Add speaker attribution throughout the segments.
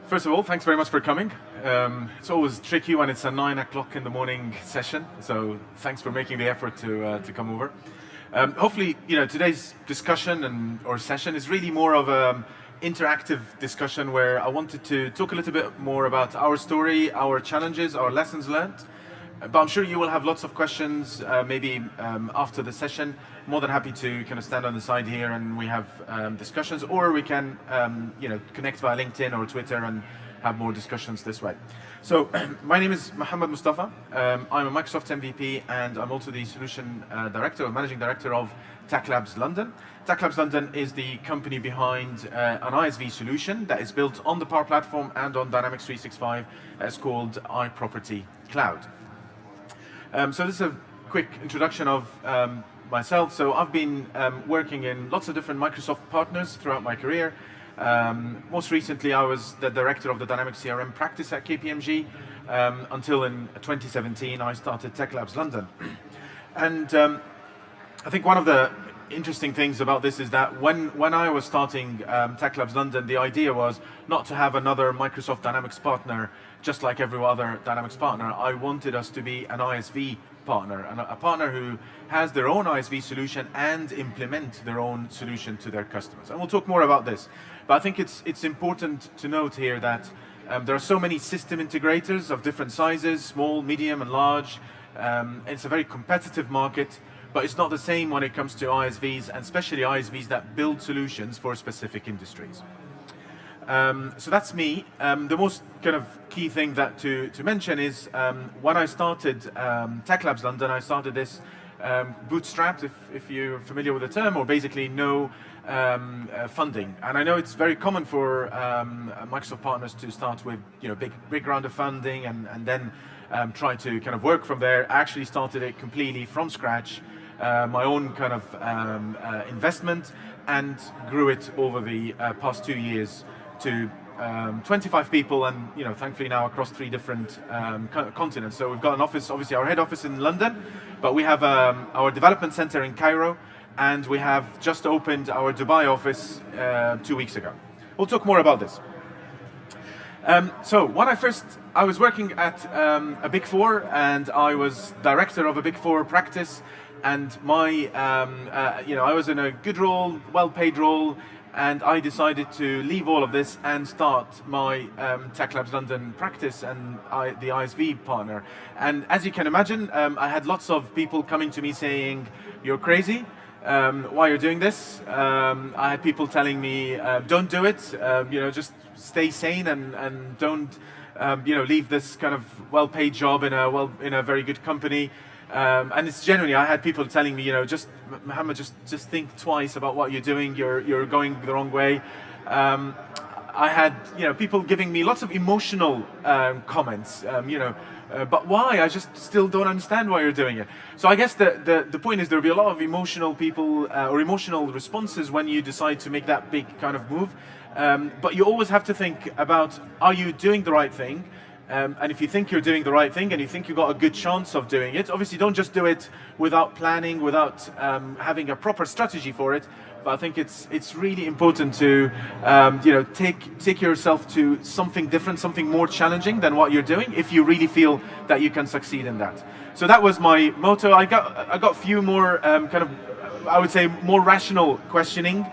Speaker 1: First of all, thanks very much for coming. It's always tricky when it's a 9 o'clock in the morning session, so thanks for making the effort to come over. Hopefully, today's discussion or session is really more of an interactive discussion where I wanted to talk a little bit more about our story, our challenges, our lessons learned. But I'm sure you will have lots of questions, maybe after the session. More than happy to kind of stand on the side here and we have discussions, or we can connect via LinkedIn or Twitter and have more discussions this way. So my name is Mohamed Mostafa. I'm a Microsoft MVP and I'm also the solution director or managing director of TechLabs London. TechLabs London is the company behind an ISV solution that is built on the Power Platform and on Dynamics 365. It's called iProperty Cloud. So this is a quick introduction of myself. So I've been working in lots of different Microsoft partners throughout my career. Most recently, I was the director of the Dynamics CRM practice at KPMG until in 2017 I started TechLabs London. And I think one of the interesting things about this is that when I was starting TechLabs London, the idea was not to have another Microsoft Dynamics partner just like every other Dynamics partner. I wanted us to be an ISV partner, and a partner who has their own ISV solution and implement their own solution to their customers. And we'll talk more about this. But I think it's important to note here that there are so many system integrators of different sizes, small, medium, and large. It's a very competitive market. But it's not the same when it comes to ISVs, and especially ISVs that build solutions for specific industries. So that's me. The most kind of key thing that to mention is when I started TechLabs London, I started this bootstrapped, if you're familiar with the term, or basically no funding. And I know it's very common for Microsoft partners to start with big round of funding and then try to kind of work from there. I actually started it completely from scratch. My own kind of investment, and grew it over the past 2 years to 25 people, and thankfully now across 3 different continents. So we've got an office, obviously our head office in London, but we have our development center in Cairo, and we have just opened our Dubai office 2 weeks ago. We'll talk more about this. So when I was working at a Big Four, and I was director of a Big Four practice. And I was in a good role, well-paid role, and I decided to leave all of this and start my TechLabs London practice and the ISV partner. And as you can imagine, I had lots of people coming to me saying, "You're crazy. Why you're doing this?" I had people telling me, "Don't do it. Just stay sane and don't leave this kind of well-paid job in a very good company." And it's generally, I had people telling me, Mohammed, just think twice about what you're doing. You're going the wrong way. I had, people giving me lots of emotional comments. But why? I just still don't understand why you're doing it. So I guess the point is there'll be a lot of emotional people or emotional responses when you decide to make that big kind of move. But you always have to think about, are you doing the right thing? And if you think you're doing the right thing and you think you've got a good chance of doing it, obviously don't just do it without planning, without having a proper strategy for it. But I think it's really important to take yourself to something different, something more challenging than what you're doing, if you really feel that you can succeed in that. So that was my motto. I got a few more kind of, I would say, more rational questioning.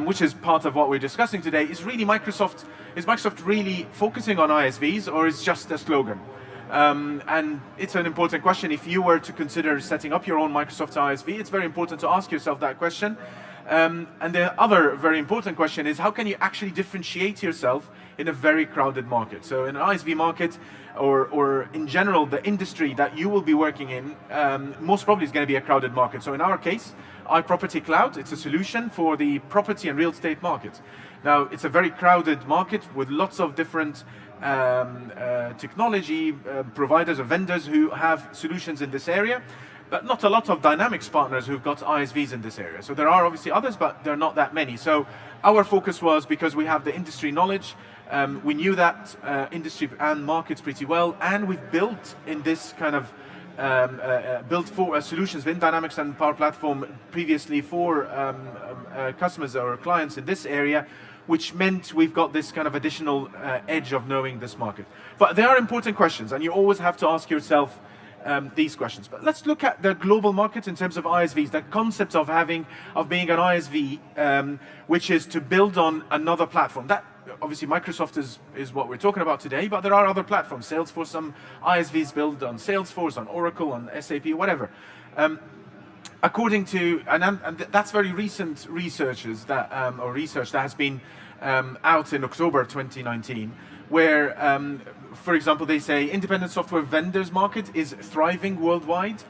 Speaker 1: Which is part of what we're discussing today, is Microsoft really focusing on ISVs, or is just a slogan? And it's an important question. If you were to consider setting up your own Microsoft ISV, it's very important to ask yourself that question. And the other very important question is, how can you actually differentiate yourself in a very crowded market? So in an ISV market, or in general, the industry that you will be working in, most probably is going to be a crowded market. So in our case, iProperty Cloud, it's a solution for the property and real estate market. Now, it's a very crowded market with lots of different technology providers or vendors who have solutions in this area, but not a lot of Dynamics partners who've got ISVs in this area. So there are obviously others, but there are not that many. So our focus was, because we have the industry knowledge, we knew that industry and markets pretty well, and we've built in this kind of built for solutions in Dynamics and Power Platform previously for customers or clients in this area. which meant we've got this kind of additional edge of knowing this market. But there are important questions, and you always have to ask yourself these questions. But let's look at the global market in terms of ISVs, the concept of being an ISV, which is to build on another platform. That obviously Microsoft is what we're talking about today, but there are other platforms. Salesforce, some ISVs build on Salesforce, on Oracle, on SAP, whatever. According to, and that's very recent researches that, or research that has been out in October 2019, where, for example, they say independent software vendors market is thriving worldwide.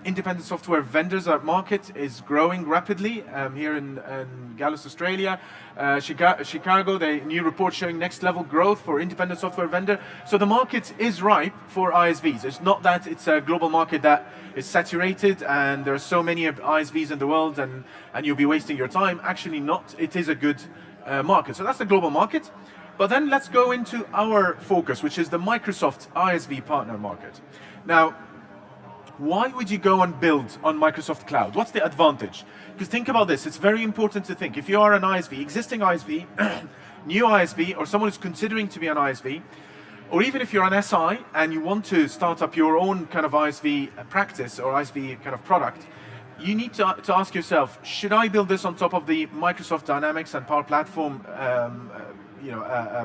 Speaker 1: Independent software vendors market is growing rapidly here in Gallus, Australia. Chicago, the new report showing next level growth for independent software vendor. So the market is ripe for ISVs. It's not that it's a global market that is saturated and there are so many ISVs in the world and you'll be wasting your time. Actually not, it is a good market. So that's the global market. But then let's go into our focus, which is the Microsoft ISV partner market. Now, why would you go and build on Microsoft Cloud? What's the advantage? Because think about this, it's very important to think. If you are an ISV, existing ISV, new ISV, or someone who's considering to be an ISV, or even if you're an SI and you want to start up your own kind of ISV practice or ISV kind of product, you need to ask yourself, should I build this on top of the Microsoft Dynamics and Power Platform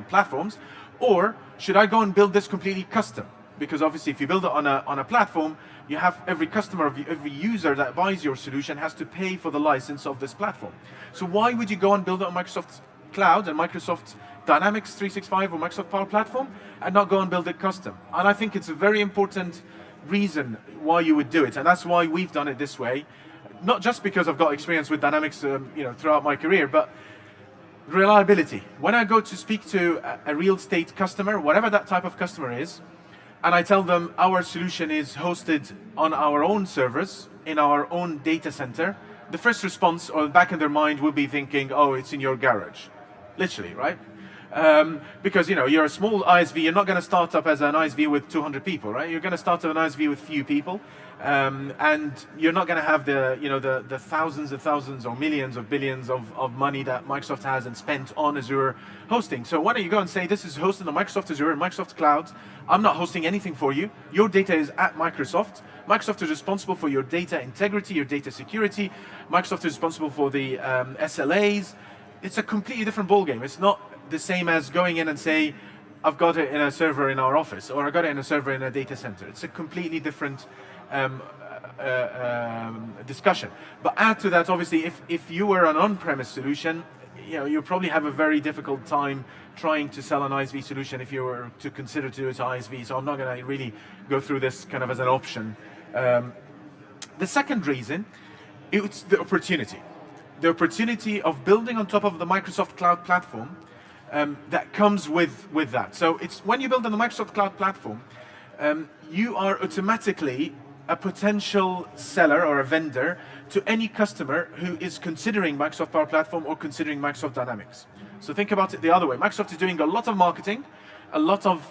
Speaker 1: platforms, or should I go and build this completely custom? Because obviously if you build it on a platform, you have every customer, every user that buys your solution has to pay for the license of this platform. So why would you go and build it on Microsoft Cloud and Microsoft Dynamics 365 or Microsoft Power Platform and not go and build it custom? And I think it's a very important reason why you would do it, and that's why we've done it this way. Not just because I've got experience with Dynamics throughout my career, but reliability. When I go to speak to a real estate customer, whatever that type of customer is, and I tell them our solution is hosted on our own servers, in our own data center, the first response or back in their mind will be thinking, oh, it's in your garage. Literally, right? Because you're a small ISV, you're not going to start up as an ISV with 200 people, right? You're going to start up an ISV with few people, and you're not going to have the thousands and thousands or millions of billions of money that Microsoft has and spent on Azure hosting. So why don't you go and say, this is hosted on Microsoft Azure and Microsoft Cloud. I'm not hosting anything for you. Your data is at Microsoft. Microsoft is responsible for your data integrity, your data security. Microsoft is responsible for the SLAs. It's a completely different ballgame. It's not the same as going in and say, I've got it in a server in our office, or I got it in a server in a data center. It's a completely different discussion. But add to that, obviously, if you were an on-premise solution, you probably have a very difficult time trying to sell an ISV solution if you were to consider to do it ISV. So I'm not going to really go through this kind of as an option. The second reason, it's the opportunity. The opportunity of building on top of the Microsoft Cloud Platform that comes with that. So it's when you build on the Microsoft Cloud Platform, you are automatically a potential seller or a vendor to any customer who is considering Microsoft Power Platform or considering Microsoft Dynamics. So think about it the other way. Microsoft is doing a lot of marketing, a lot of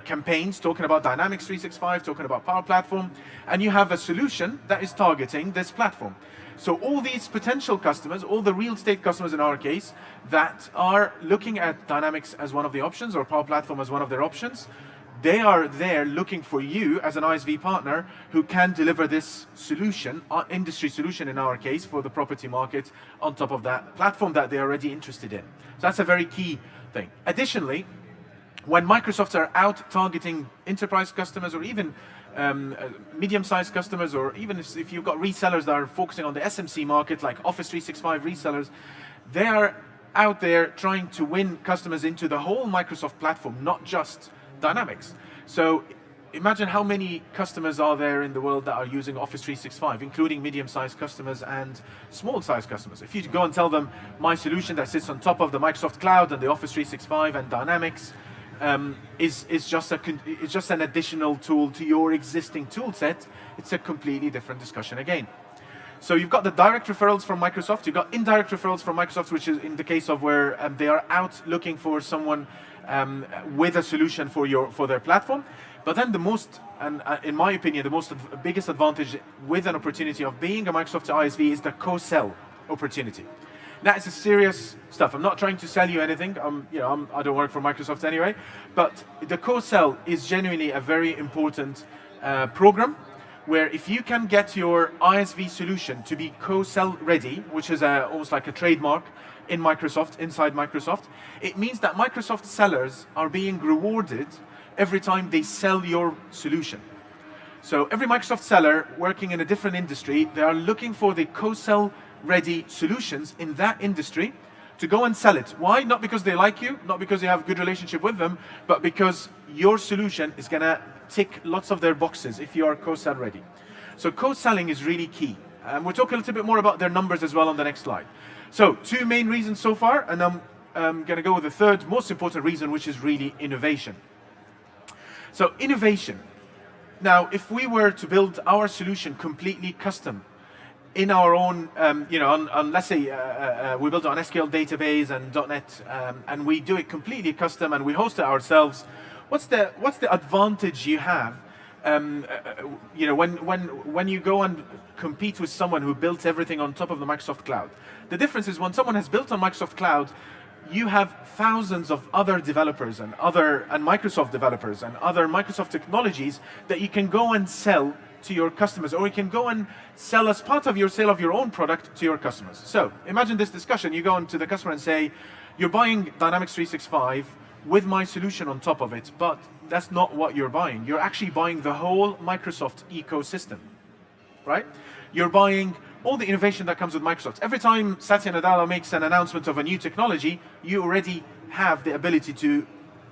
Speaker 1: campaigns talking about Dynamics 365, talking about Power Platform, and you have a solution that is targeting this platform. So all these potential customers, all the real estate customers in our case, that are looking at Dynamics as one of the options or Power Platform as one of their options, they are there looking for you as an ISV partner who can deliver this solution, industry solution in our case, for the property market on top of that platform that they're already interested in. So that's a very key thing. Additionally, when Microsoft are out targeting enterprise customers or even medium-sized customers, or even if you've got resellers that are focusing on the SMC market, like Office 365 resellers, they are out there trying to win customers into the whole Microsoft platform, not just Dynamics. So imagine how many customers are there in the world that are using Office 365, including medium-sized customers and small-sized customers. If you go and tell them my solution that sits on top of the Microsoft Cloud and the Office 365 and Dynamics is just an additional tool to your existing tool set, it's a completely different discussion again. So you've got the direct referrals from Microsoft, you've got indirect referrals from Microsoft, which is in the case of where they are out looking for someone with a solution for their platform. But then the most, and in my opinion, the biggest advantage with an opportunity of being a Microsoft ISV is the co-sell opportunity. That is a serious stuff. I'm not trying to sell you anything. I don't work for Microsoft anyway, but the co-sell is genuinely a very important program where if you can get your ISV solution to be co-sell ready, which is almost like a trademark in Microsoft, inside Microsoft, it means that Microsoft sellers are being rewarded every time they sell your solution. So every Microsoft seller working in a different industry, they are looking for the co-sell ready solutions in that industry to go and sell it. Why? Not because they like you, not because you have a good relationship with them, but because your solution is going to tick lots of their boxes if you are co-sell ready. So co-selling is really key. We'll talk a little bit more about their numbers as well on the next slide. So 2 main reasons so far, and I'm going to go with the third most important reason, which is really innovation. So innovation. Now, if we were to build our solution completely custom in our own, let's say we build it on SQL database and .NET, and we do it completely custom and we host it ourselves, what's the advantage you have? When you go and compete with someone who built everything on top of the Microsoft Cloud. The difference is when someone has built on Microsoft Cloud, you have thousands of other developers and Microsoft developers and other Microsoft technologies that you can go and sell to your customers, or you can go and sell as part of your sale of your own product to your customers. So imagine this discussion. You go into the customer and say, you're buying Dynamics 365 with my solution on top of it, but that's not what you're buying. You're actually buying the whole Microsoft ecosystem, right? You're buying all the innovation that comes with Microsoft. Every time Satya Nadella makes an announcement of a new technology, you already have the ability to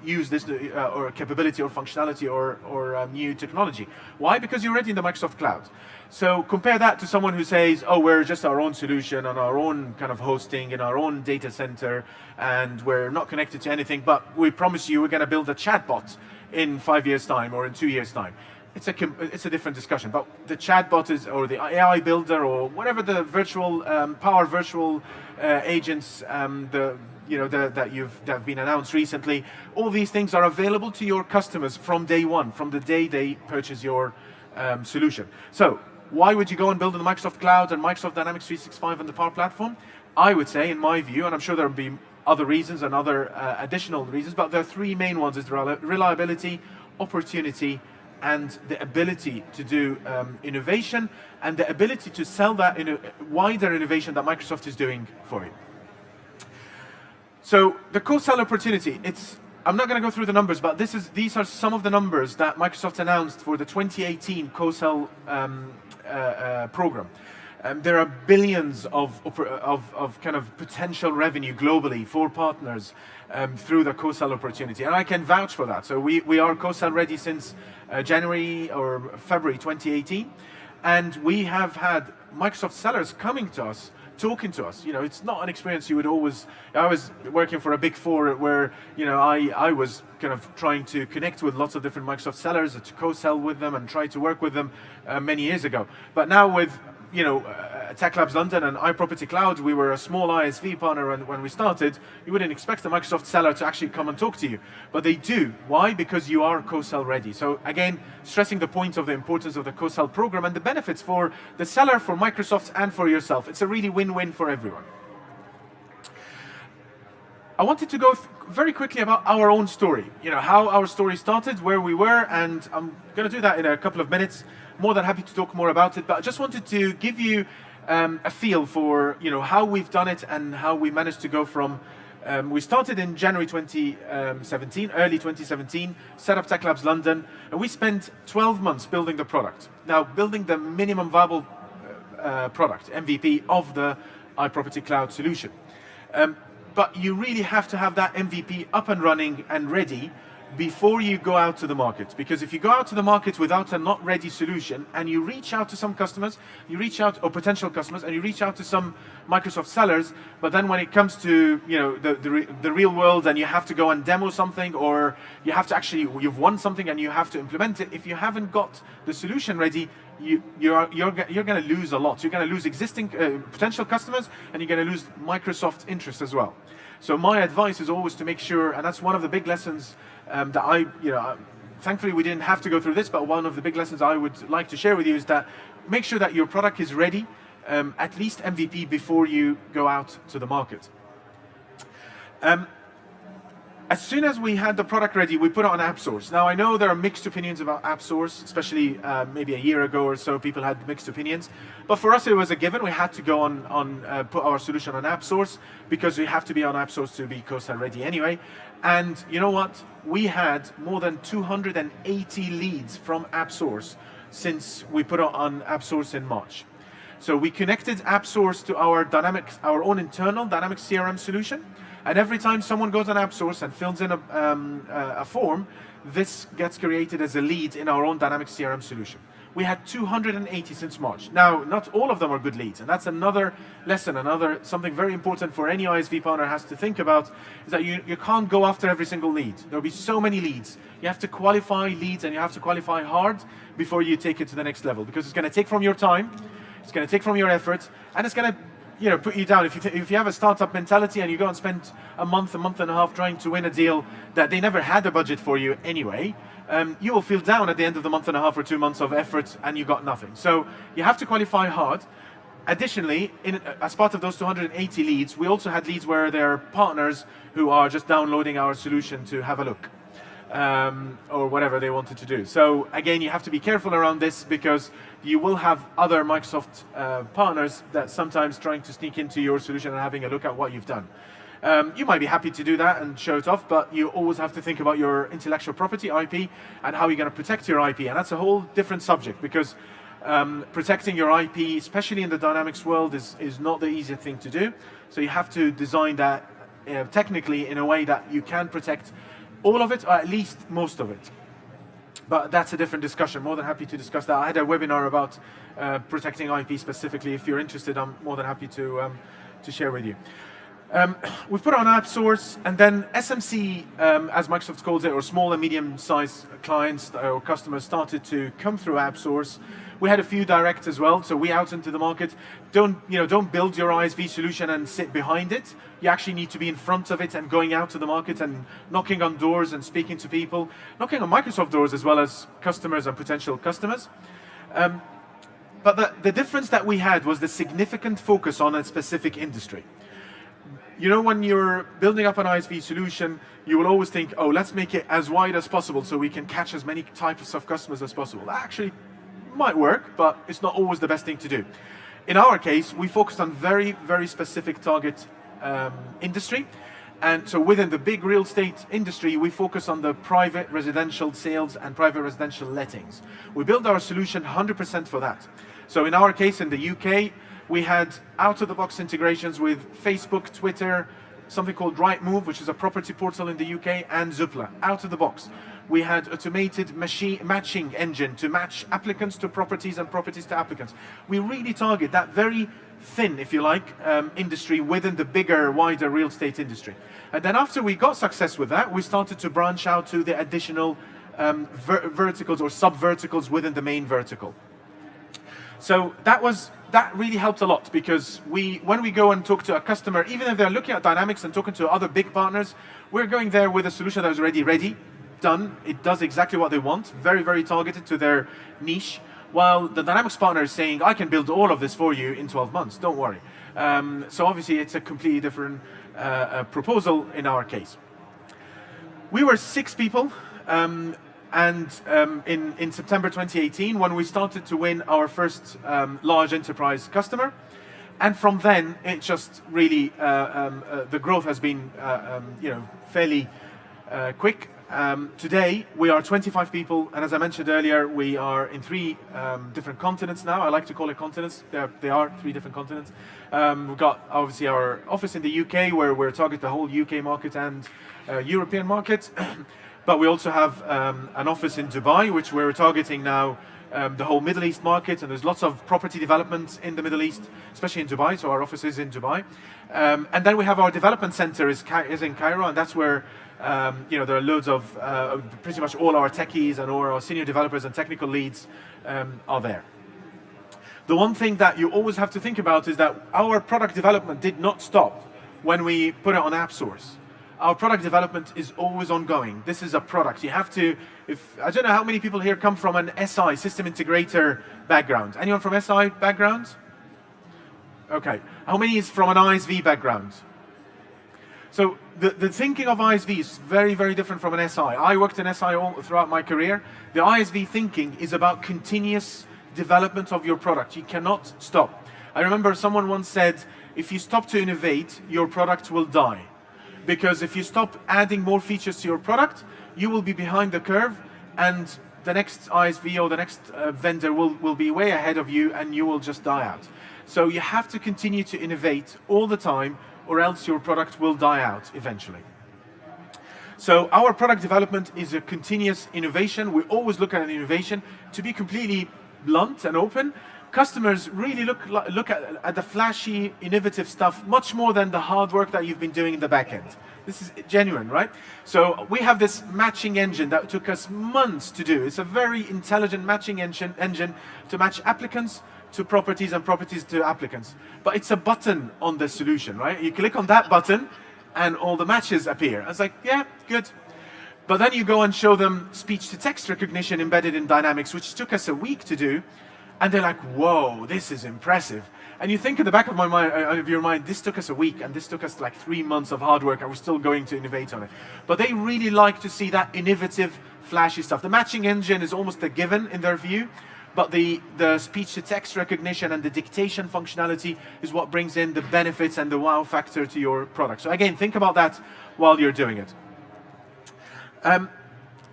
Speaker 1: use this or capability or functionality or new technology. Why? Because you're already in the Microsoft Cloud. So compare that to someone who says, oh, we're just our own solution on our own kind of hosting in our own data center, and we're not connected to anything, but we promise you we're going to build a chatbot in 5 years' time or in 2 years' time. It's a different discussion, but the chatbot is, or the AI builder, or whatever the virtual power virtual agents that have been announced recently. All these things are available to your customers from day one, from the day they purchase your solution. So why would you go and build in the Microsoft Cloud and Microsoft Dynamics 365 and the Power Platform? I would say, in my view, and I'm sure there will be other reasons and other additional reasons, but there are 3 main ones: is reliability, opportunity, and the ability to do innovation, and the ability to sell that in a wider innovation that Microsoft is doing for you. So the co-sell opportunity, I'm not going to go through the numbers, but these are some of the numbers that Microsoft announced for the 2018 co-sell program. There are billions of kind of potential revenue globally for partners through the co-sell opportunity, and I can vouch for that. So we are co-sell ready since January or February 2018, and we have had Microsoft sellers coming to us, talking to us. It's not an experience you would always. I was working for a big 4 where I was kind of trying to connect with lots of different Microsoft sellers to co-sell with them and try to work with them many years ago. But now with TechLabs London and iProperty Cloud, we were a small ISV partner, and when we started, you wouldn't expect a Microsoft seller to actually come and talk to you, but they do. Why? Because you are co-sell ready. So again, stressing the point of the importance of the co-sell program and the benefits for the seller, for Microsoft, and for yourself. It's a really win-win for everyone. I wanted to go very quickly about our own story, how our story started, where we were, and I'm going to do that in a couple of minutes. More than happy to talk more about it, but I just wanted to give you a feel for how we've done it and how we managed to go from. We started in January 2017, early 2017, set up TechLabs London, and we spent 12 months building the product. Now, building the minimum viable product, MVP, of the iProperty Cloud solution. But you really have to have that MVP up and running and ready before you go out to the market. Because if you go out to the market without a not ready solution, and you reach out to some customers, or potential customers, and you reach out to some Microsoft sellers, but then when it comes to the real world, and you have to go and demo something, or you have to you've won something and you have to implement it, if you haven't got the solution ready, you're going to lose a lot. You're going to lose existing potential customers, and you're going to lose Microsoft interest as well. So my advice is always to make sure, and that's one of the big lessons that thankfully we didn't have to go through this, but one of the big lessons I would like to share with you is that make sure that your product is ready at least MVP before you go out to the market. As soon as we had the product ready, we put it on AppSource. Now I know there are mixed opinions about AppSource, especially maybe a year ago or so, people had mixed opinions. But for us, it was a given. We had to go on put our solution on AppSource because we have to be on AppSource to be CoStar ready anyway. And you know what? We had more than 280 leads from AppSource since we put it on AppSource in March. So we connected AppSource to our own internal Dynamics CRM solution. And every time someone goes on AppSource and fills in a form, this gets created as a lead in our own Dynamics CRM solution. We had 280 since March. Now, not all of them are good leads, and that's another lesson, something very important for any ISV partner has to think about, is that you can't go after every single lead. There'll be so many leads. You have to qualify leads, and you have to qualify hard before you take it to the next level, because it's going to take from your time, it's going to take from your effort, and it's going to put you down. If you have a startup mentality and you go and spend a month and a half trying to win a deal that they never had a budget for you anyway, you will feel down at the end of the month and a half or 2 months of effort and you got nothing. So you have to qualify hard. Additionally, as part of those 280 leads, we also had leads where there are partners who are just downloading our solution to have a look. Or whatever they wanted to do. So again, you have to be careful around this, because you will have other Microsoft partners that sometimes trying to sneak into your solution and having a look at what you've done. You might be happy to do that and show it off, but you always have to think about your intellectual property, IP, and how you're going to protect your IP. And that's a whole different subject, because protecting your IP, especially in the Dynamics world, is not the easiest thing to do. So you have to design that technically in a way that you can protect all of it, or at least most of it. But that's a different discussion. More than happy to discuss that. I had a webinar about protecting IP specifically. If you're interested, I'm more than happy to share with you. We've put it on AppSource, and then SMC, as Microsoft calls it, or small and medium-sized clients or customers, started to come through AppSource. We had a few direct as well, so we out into the market. Don't build your ISV solution and sit behind it. You actually need to be in front of it and going out to the market and knocking on doors and speaking to people, knocking on Microsoft doors as well as customers and potential customers. But the difference that we had was the significant focus on a specific industry. When you're building up an ISV solution, you will always think, oh, let's make it as wide as possible so we can catch as many types of customers as possible. That actually might work, but it's not always the best thing to do. In our case, we focused on very, very specific target industry. And so within the big real estate industry, we focus on the private residential sales and private residential lettings. We build our solution 100% for that. So in our case, in the UK, we had out-of-the-box integrations with Facebook, Twitter, something called Rightmove, which is a property portal in the UK, and Zoopla, out of the box. We had automated matching engine to match applicants to properties and properties to applicants. We really target that very thin, if you like, industry within the bigger, wider real estate industry. And then after we got success with that, we started to branch out to the additional verticals or sub-verticals within the main vertical. So that really helped a lot, because when we go and talk to a customer, even if they're looking at Dynamics and talking to other big partners, we're going there with a solution that is already ready, done. It does exactly what they want, very, very targeted to their niche, while the Dynamics partner is saying, I can build all of this for you in 12 months, don't worry. So obviously it's a completely different proposal in our case. We were 6 people, and in September 2018, when we started to win our first large enterprise customer. And from then, it just really, the growth has been fairly quick. Today, we are 25 people, and as I mentioned earlier, we are in 3 different continents now. I like to call it continents. They are 3 different continents. We've got, obviously, our office in the UK, where we're targeting the whole UK market and European market. But we also have an office in Dubai, which we're targeting now the whole Middle East market, and there's lots of property development in the Middle East, especially in Dubai, so our office is in Dubai. And then we have our development center is in Cairo, and that's where there are loads of, pretty much all our techies and all our senior developers and technical leads are there. The one thing that you always have to think about is that our product development did not stop when we put it on AppSource. Our product development is always ongoing. This is a product. You have to, I don't know how many people here come from an SI, system integrator background. Anyone from SI background? Okay. How many is from an ISV background? So the thinking of ISV is very, very different from an SI. I worked in SI all throughout my career. The ISV thinking is about continuous development of your product. You cannot stop. I remember someone once said, if you stop to innovate, your product will die. Because if you stop adding more features to your product, you will be behind the curve, and the next ISV or the next vendor will be way ahead of you, and you will just die out. So you have to continue to innovate all the time, or else your product will die out eventually. So our product development is a continuous innovation. We always look at innovation. To be completely blunt and open, customers really look at the flashy, innovative stuff much more than the hard work that you've been doing in the back end. This is genuine, right? So we have this matching engine that took us months to do. It's a very intelligent matching engine to match applicants to properties and properties to applicants. But it's a button on the solution, right? You click on that button and all the matches appear. I was like, yeah, good. But then you go and show them speech-to-text recognition embedded in Dynamics, which took us a week to do. And they're like, whoa, this is impressive. And you think in the back of your mind, this took us a week, and this took us like 3 months of hard work, and we're still going to innovate on it. But they really like to see that innovative, flashy stuff. The matching engine is almost a given in their view, but the speech-to-text recognition and the dictation functionality is what brings in the benefits and the wow factor to your product. So again, think about that while you're doing it.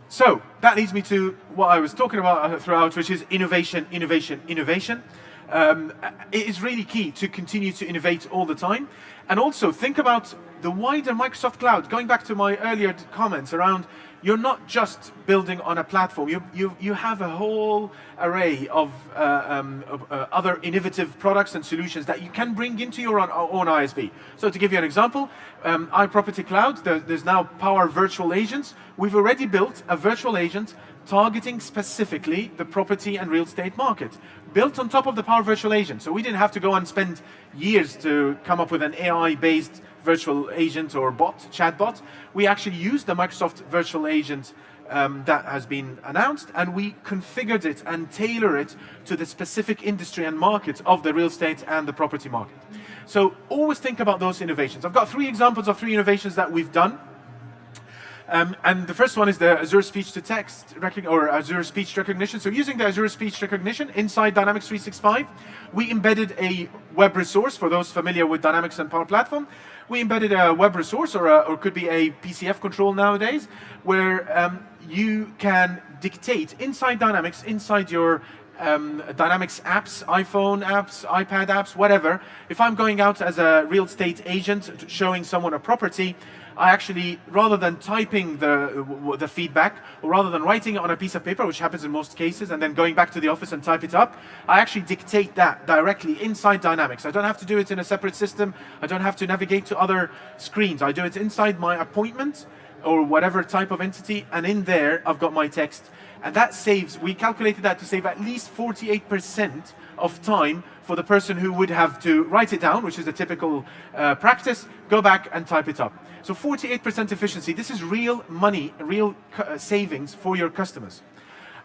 Speaker 1: So that leads me to what I was talking about throughout, which is innovation, innovation, innovation. It is really key to continue to innovate all the time. And also think about the wider Microsoft Cloud. Going back to my earlier comments around, you're not just building on a platform. You have a whole array of other innovative products and solutions that you can bring into your own ISV. So to give you an example, iProperty Cloud, there's now Power Virtual Agents. We've already built a virtual agent targeting specifically the property and real estate market, built on top of the Power Virtual Agent. So we didn't have to go and spend years to come up with an AI-based virtual agent or chatbot. We actually used the Microsoft Virtual Agent that has been announced, and we configured it and tailor it to the specific industry and market of the real estate and the property market. So always think about those innovations. I've got 3 examples of 3 innovations that we've done. And the first one is the Azure Speech-to-Text or Azure Speech Recognition. So using the Azure Speech Recognition inside Dynamics 365, we embedded a web resource. For those familiar with Dynamics and Power Platform, we embedded a web resource, or could be a PCF control nowadays, where you can dictate inside Dynamics, inside your Dynamics apps, iPhone apps, iPad apps, whatever. If I'm going out as a real estate agent showing someone a property, I actually, rather than typing the feedback, or rather than writing it on a piece of paper, which happens in most cases, and then going back to the office and type it up, I actually dictate that directly inside Dynamics. I don't have to do it in a separate system. I don't have to navigate to other screens. I do it inside my appointment or whatever type of entity, and in there I've got my text. And that saves, we calculated that to save at least 48% of time for the person who would have to write it down, which is a typical practice, go back and type it up. So 48% efficiency. This is real money, real savings for your customers.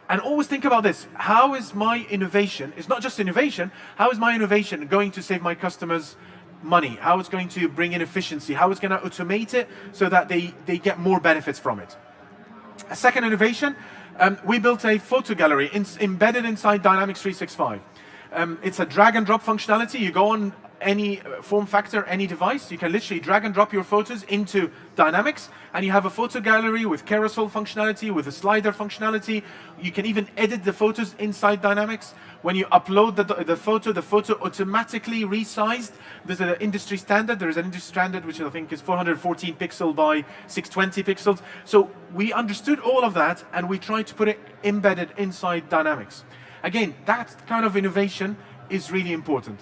Speaker 1: And always think about this. How is my innovation, it's not just innovation, how is my innovation going to save my customers money? How it's going to bring in efficiency? How it's going to automate it so that they get more benefits from it? A second innovation, we built a photo gallery embedded inside Dynamics 365. It's a drag and drop functionality. You go on any form factor, any device, you can literally drag and drop your photos into Dynamics, and you have a photo gallery with carousel functionality, with a slider functionality. You can even edit the photos inside Dynamics. When you upload the photo automatically resized. There's an industry standard. There is an industry standard which I think is 414 pixel by 620 pixels. So we understood all of that, and we tried to put it embedded inside Dynamics. Again, that kind of innovation is really important.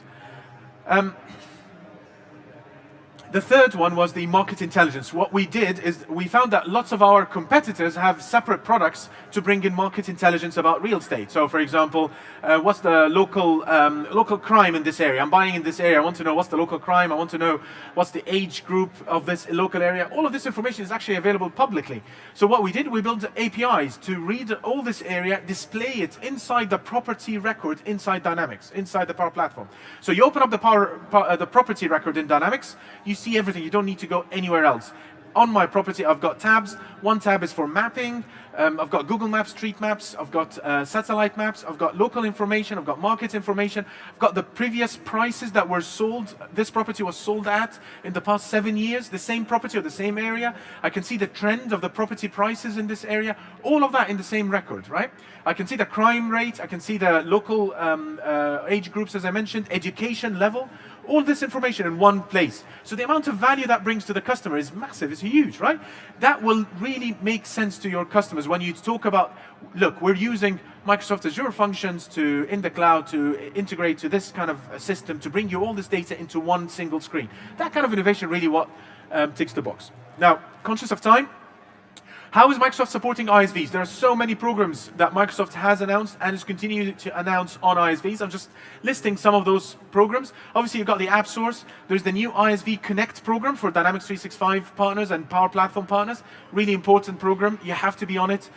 Speaker 1: The third one was the market intelligence. What we did is we found that lots of our competitors have separate products to bring in market intelligence about real estate. So for example, what's the local crime in this area? I'm buying in this area, I want to know what's the local crime, I want to know what's the age group of this local area. All of this information is actually available publicly. So what we did, we built APIs to read all this area, display it inside the property record inside Dynamics, inside the Power Platform. So you open up the property record in Dynamics, you see everything, you don't need to go anywhere else. On my property, I've got tabs. One tab is for mapping. I've got Google Maps, street maps. I've got satellite maps. I've got local information. I've got market information. I've got the previous prices that were sold. This property was sold at in the past 7 years, the same property or the same area. I can see the trend of the property prices in this area. All of that in the same record, right? I can see the crime rate. I can see the local age groups, as I mentioned, education level. All this information in one place. So the amount of value that brings to the customer is massive, it's huge, right? That will really make sense to your customers when you talk about, look, we're using Microsoft Azure functions in the cloud to integrate to this kind of system to bring you all this data into one single screen. That kind of innovation really what ticks the box. Now, conscious of time, how is Microsoft supporting ISVs? There are so many programs that Microsoft has announced and is continuing to announce on ISVs. I'm just listing some of those programs. Obviously, you've got the App Source. There's the new ISV Connect program for Dynamics 365 partners and Power Platform partners. Really important program. You have to be on it.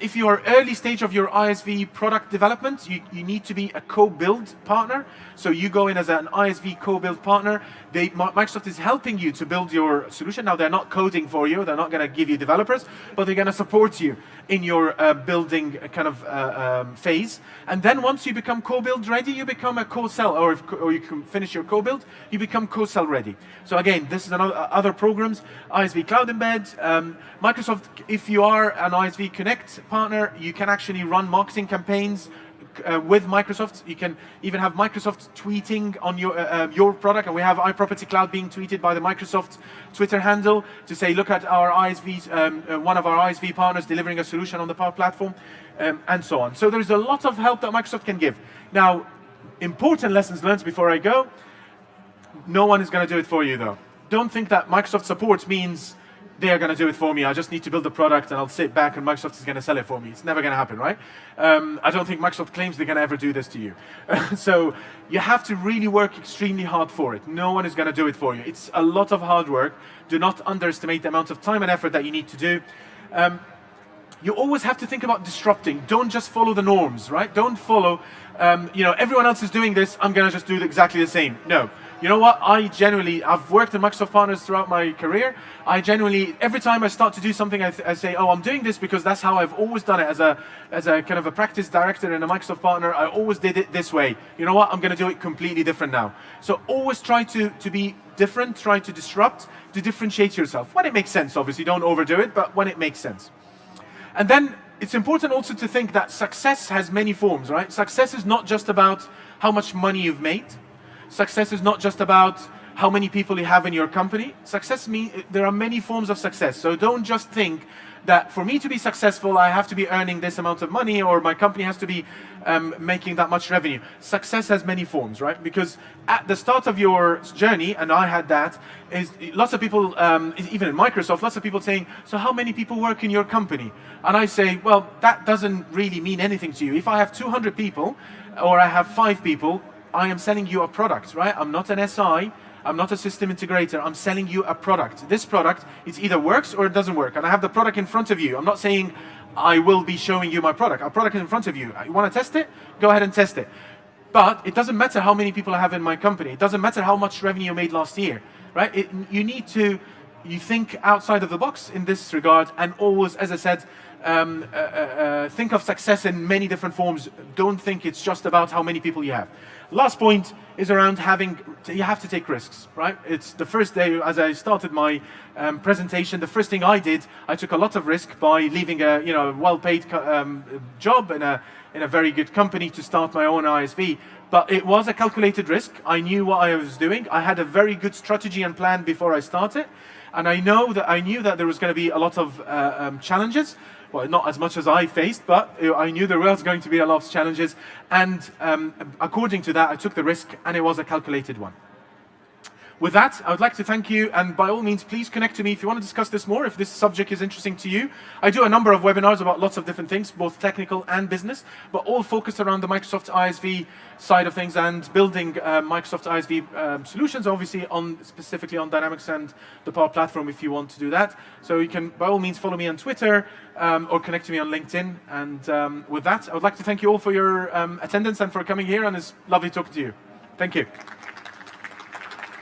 Speaker 1: If you are early stage of your ISV product development, you need to be a co-build partner. So you go in as an ISV co-build partner. Microsoft is helping you to build your solution. Now, they're not coding for you. They're not going to give you developers, but they're going to support you in your building kind of phase. And then once you become co-build ready, you become a co-sell, or you can finish your co-build, you become co-sell ready. So again, this is other programs, ISV Cloud Embed. Microsoft, if you are an ISV Connect partner, you can actually run marketing campaigns with Microsoft. You can even have Microsoft tweeting on your product, and we have iProperty Cloud being tweeted by the Microsoft Twitter handle to say, look at our ISVs, one of our ISV partners delivering a solution on the Power Platform, and so on. So there's a lot of help that Microsoft can give. Now, important lessons learned before I go. No one is going to do it for you, though. Don't think that Microsoft support means they are going to do it for me. I just need to build a product and I'll sit back and Microsoft is going to sell it for me. It's never going to happen, right? I don't think Microsoft claims they're going to ever do this to you. So you have to really work extremely hard for it. No one is going to do it for you. It's a lot of hard work. Do not underestimate the amount of time and effort that you need to do. You always have to think about disrupting. Don't just follow the norms, right? Don't follow, everyone else is doing this, I'm going to just do exactly the same. No. You know what? I've worked in Microsoft partners throughout my career. Every time I start to do something, I say, oh, I'm doing this because that's how I've always done it as a kind of a practice director and a Microsoft partner. I always did it this way. You know what? I'm going to do it completely different now. So always try to be different, try to disrupt, to differentiate yourself. When it makes sense, obviously, don't overdo it, but when it makes sense. And then it's important also to think that success has many forms, right? Success is not just about how much money you've made. Success is not just about how many people you have in your company. Success means there are many forms of success. So don't just think that for me to be successful, I have to be earning this amount of money or my company has to be making that much revenue. Success has many forms, right? Because at the start of your journey, and I had that, is lots of people, even in Microsoft, lots of people saying, so how many people work in your company? And I say, well, that doesn't really mean anything to you. If I have 200 people or I have 5 people, I am selling you a product, right? I'm not an SI, I'm not a system integrator, I'm selling you a product. This product, it either works or it doesn't work. And I have the product in front of you. I'm not saying I will be showing you my product. Our product is in front of you. You want to test it? Go ahead and test it. But it doesn't matter how many people I have in my company. It doesn't matter how much revenue you made last year, right? You think outside of the box in this regard, and always, as I said, think of success in many different forms. Don't think it's just about how many people you have. Last point is around you have to take risks, right? It's the first day, as I started my presentation, the first thing I did, I took a lot of risk by leaving a well-paid job in a very good company to start my own ISV. But it was a calculated risk. I knew what I was doing. I had a very good strategy and plan before I started. And I knew that there was going to be a lot of challenges. Well, not as much as I faced, but I knew there was going to be a lot of challenges. And according to that, I took the risk, and it was a calculated one. with that, I would like to thank you, and by all means, please connect to me if you want to discuss this more, if this subject is interesting to you. I do a number of webinars about lots of different things, both technical and business, but all focused around the Microsoft ISV side of things and building Microsoft ISV solutions, obviously specifically on Dynamics and the Power Platform if you want to do that. So you can, by all means, follow me on Twitter or connect to me on LinkedIn. And with that, I would like to thank you all for your attendance and for coming here, and it's lovely talking to you. Thank you.